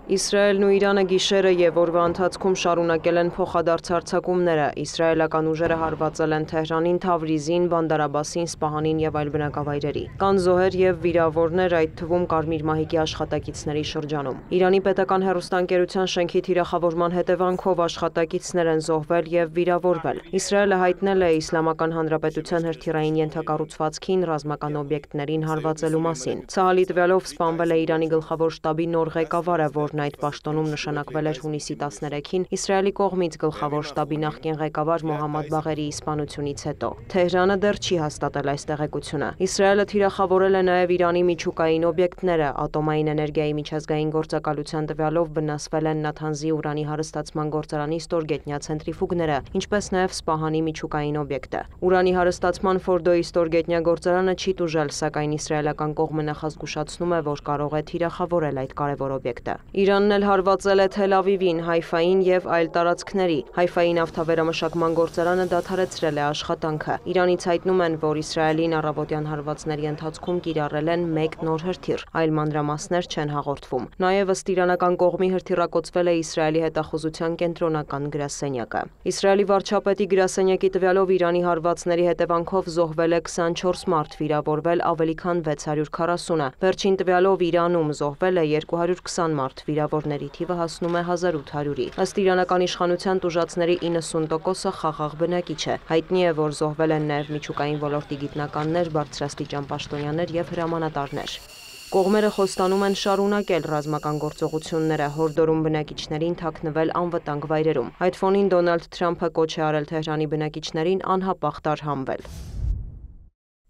Իսրայելն ու Իրանը գիշերը եւ օրվա ընթացքում շարունակել են փոխադարձ հարձակումները։ Իսրայելական ուժերը հարվածել են Թեհրանին, Թավրիզին, Բանդար Աբասին, Սպահանին եւ այլ բնակավայրերի։ Կան զոհեր եւ վիրավորներ, այդ թվում Կարմիր մահիկի աշխատակիցների շրջանում։ Իրանի պետական հեռուստաընկերության շենքի թիրախավորման հետևանքով աշխատակիցներ են զոհվել եւ վիրավորվել։ Իսրայելը հայտնել է Իսլամական Հանրապետության հրթիռային ենթակառուցվածքին, ռազմական օբյեկտներին հարվածելու մասին։ Ցահալի տվյալով սպանվել է Իրանի գլխավոր շտաբի նոր ղեկավարը, որն այդ պաշտոնում նշանակվել էր հունիսի 13-ին Իսրայելի կողմից գլխավոր շտաբի նախկին ղեկավար Մոհամմադ Բաղերիի սպանությունից հետո։ Թեհրանը դեռ չի հաստատել այս տեղեկությունը։ Իսրայելը թիրախավորել է նաև Իրանի միջուկային օբյեկտները, ատոմային էներգիայի միջազգային գործակալության տվյալով վնասվել են Նաթանզի ուրանի հարստացման գործարանի ստորգետնյա ցենտրիֆուգները, ինչպես նաև Սպահանի միջուկային օբյեկտը։ Ուրանի հարստացման Ֆորդոյի ստորգետնյա գործարանը չի տուժել, սակայն իսրայելական կողմը նախազգուշացնում է, որ կարող է թիրախավորել այդ կարևոր օբյեկտը։ Իրանն էլ հարվածել է Թել Ավիվին, Հայֆային եւ այլ տարածքների։ Հայֆայի նավթավերամշակման գործարանը դադարեցրել է աշխատանքը։ Իրանից հայտնում են, որ Իսրայելին առավոտյան հարվածների ընթացքում կիրառել են 1 նոր հրթիռ, այլ մանրամասներ չեն հաղորդվում։ Նաև ըստ իրանական կողմի հրթիռակոծվել է Իսրայելի հետախուզության կենտրոնական գրասենյակը։ Իսրայելի վարչապետի գրասենյակի տվյալով Իրանի հարվածների հետևանքով զոհվել է 24 մարդ, վիրավորվել ավելի քան 640-ը։ Վերջին տվյալով Իրանում զոհվել է 220 մարդ, վիրավորների թիվը հասնում է 1800-ի։ Ըստ իրանական իշխանության տուժածների 90%-ը խաղաղ բնակիչ է։ Հայտնի է, որ զոհվել են նաև միջուկային ոլորտի գիտնականներ, բարձրաստիճան պաշտոնյաներ եւ հրամանատարներ։ Կողմերը խոստանում են շարունակել ռազմական գործողությունները, հորդորում բնակիչներին թաքնվել անվտանգ վայրերում։ Այդ ֆոնին Դոնալդ Թրամփը կոչ է արել Թեհրանի բնակիչներին անհապաղ տարհանվել։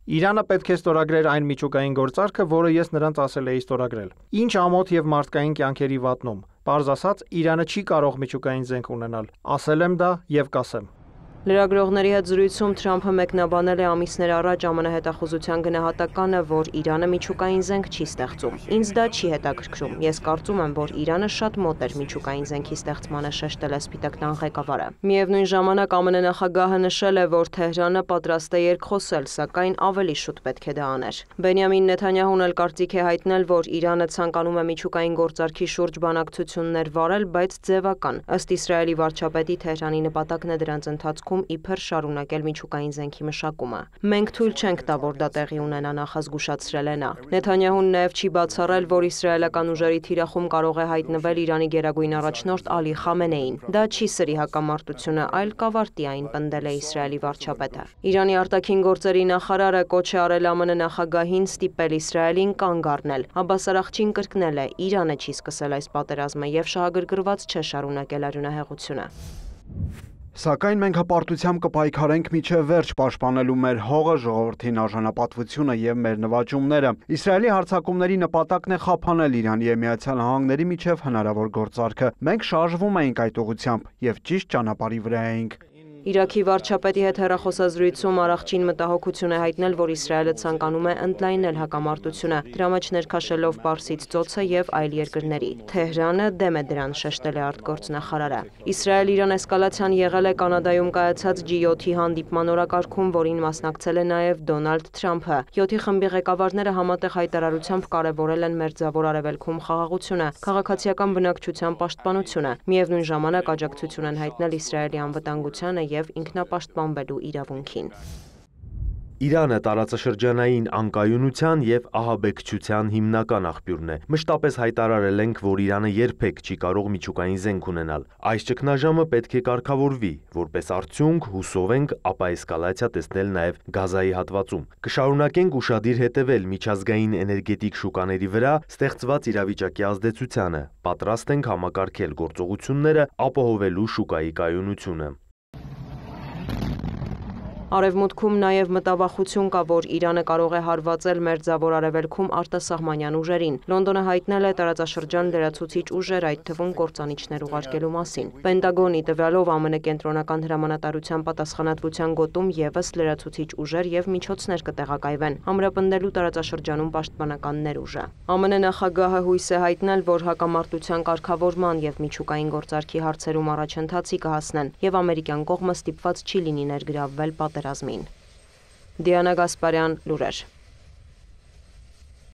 Իրանը պետք է ստորագրեր այն միջուկային գործարքը, որը ես նրանց ասել էի ստորագրել։ Ինչ ամոթ եւ մարդկային կյանքերի վատնում։ Պարզ ասած, Իրանը չի կարող միջուկային զենք ունենալ։ Ասել եմ դա եւ կասեմ։ Լրագրողների հետ զրույցում Թրամփը մեկնաբանել է ամիսներ առաջ ԱՄՆ հետախուզության գնահատականը, որ Իրանը միջուկային զենք չի ստեղծում։ Ինձ դա չի հետաքրքրում։ Ես կարծում եմ, որ Իրանը շատ մոտ էր միջուկային զենքի ստեղծմանը, շեշտել է Սպիտակ տան ղեկավարը։ Միևնույն ժամանակ ԱՄՆ նախագահը նշել է, որ Թեհրանը պատրաստ է երկխոսել, սակայն ավելի շուտ պետք է դա աներ։ Բենյամին Նեթանյահուն էլ կարծիք է հայտնել, որ Իրանը ցանկանում է միջուկային գործարքի շուրջ բանակցություններ վարել, բայց ձևական։ Ըստ Իսրայելի վարչապետի Թեհրանի նպատակն է դրանց ընթացքում իբր շարունակել միջուկային զենքի մշակումը։ Մենք թույլ չենք տա, որ դա տեղի ունենա, նախազգուշացրել է նա։ Նեթանյահուն նաև չի բացառել, որ իսրայելական ուժերի թիրախում կարող է հայտնվել Իրանի գերագույն առաջնորդ Ալի Խամենեին։ Դա չի սրի հակամարտությունը, այլ կավարտի այն, պնդել է Իսրայելի վարչապետը։ Իրանի արտաքին գործերի նախարարը կոչ է արել ԱՄՆ նախագահին ստիպել Իսրայելին կանգ առնել։ Աբբաս Արաղչին կրկնել է, Իրանը չի սկսել այս պատերազմը եւ շահագրգռված չէ շարունակել արյունահեղությունը։ Սակայն մենք հպարտությամբ կպայքարենք մինչև վերջ պաշտպանելու մեր հողը, ժողովրդին արժանապատվությունը եւ մեր նվաճումները։ Իսրայելի հարձակումների նպատակն է խափանել Իրանի եւ Միացյալ Նահանգների միջև հնարավոր գործարքը։ Մենք շարժվում էինք այդ ուղղությամբ եւ ճիշտ ճանապարհի վրա էինք։ Իրաքի վարչապետի հետ հեռախոսազրույցում Արաղչին մտահոգություն է հայտնել, որ Իսրայելը ցանկանում է ընդլայնել հակամարտությունը, դրա մեջ ներքաշելով Պարսից ծոցը եւ այլ երկրների։ Թեհրանը դեմ է դրան, շեշտել է արտգործնախարարը։ Իսրայել-Իրան էսկալացիան եղել է Կանադայում կայացած G7-ի հանդիպման օրակարգում, որին մասնակցել է նաեւ Դոնալդ Թրամփը։ 7-ի խմբի ղեկավարները համատեղ հայտարարությամբ կարևորել են Մերձավոր Արևելքում խաղաղությունը, քաղաքացիական բնակչության պաշտպանությունը։ Միևնույն ժամանակ աջակցություն են հայտնել Իսրայելի անվտանգությանը եւ ինքնապաշտպանվելու իրավունքին։ Իրանը տարածաշրջանային անկայունության եւ ահաբեկչության հիմնական աղբյուրն է։ Մշտապես հայտարարել ենք, որ Իրանը երբեք չի կարող միջուկային զենք ունենալ։ Այս ճգնաժամը պետք է կարգավորվի, որպես արդյունք հուսով ենք ապա էսկալացիա տեսնել նաեւ Գազայի հատվածում։ Կշարունակենք ուշադիր հետևել միջազգային էներգետիկ շուկաների վրա ստեղծված իրավիճակի ազդեցությանը։ Պատրաստ ենք համակարգել գործողությունները ապահովելու շուկայի կայունությունը։ Արևմուտքում նաև մտավախություն կա, որ Իրանը կարող է հարվածել Մերձավոր Արևելքում արտասահմանյան ուժերին։ Լոնդոնը հայտնել է տարածաշրջան լրացուցիչ ուժեր, այդ թվում կործանիչներ ուղարկելու մասին։ Պենտագոնի տվյալով ԱՄՆ կենտրոնական հրամանատարության պատասխանատվության գոտում եւս լրացուցիչ ուժեր եւ միջոցներ կտեղակայվեն, ամրապնդելու տարածաշրջանում պաշտպանական ներուժը։ ԱՄՆ նախագահը հույս է հայտնել, որ հակամարտության կարգավորման եւ միջուկային գործարքի հարցերում առաջընթացի կհասնեն եւ ամերիկյան կողմը ստիպված չի լինի ներգրավվել պատերազմին։ Դիանա Գասպարյան, լուրեր։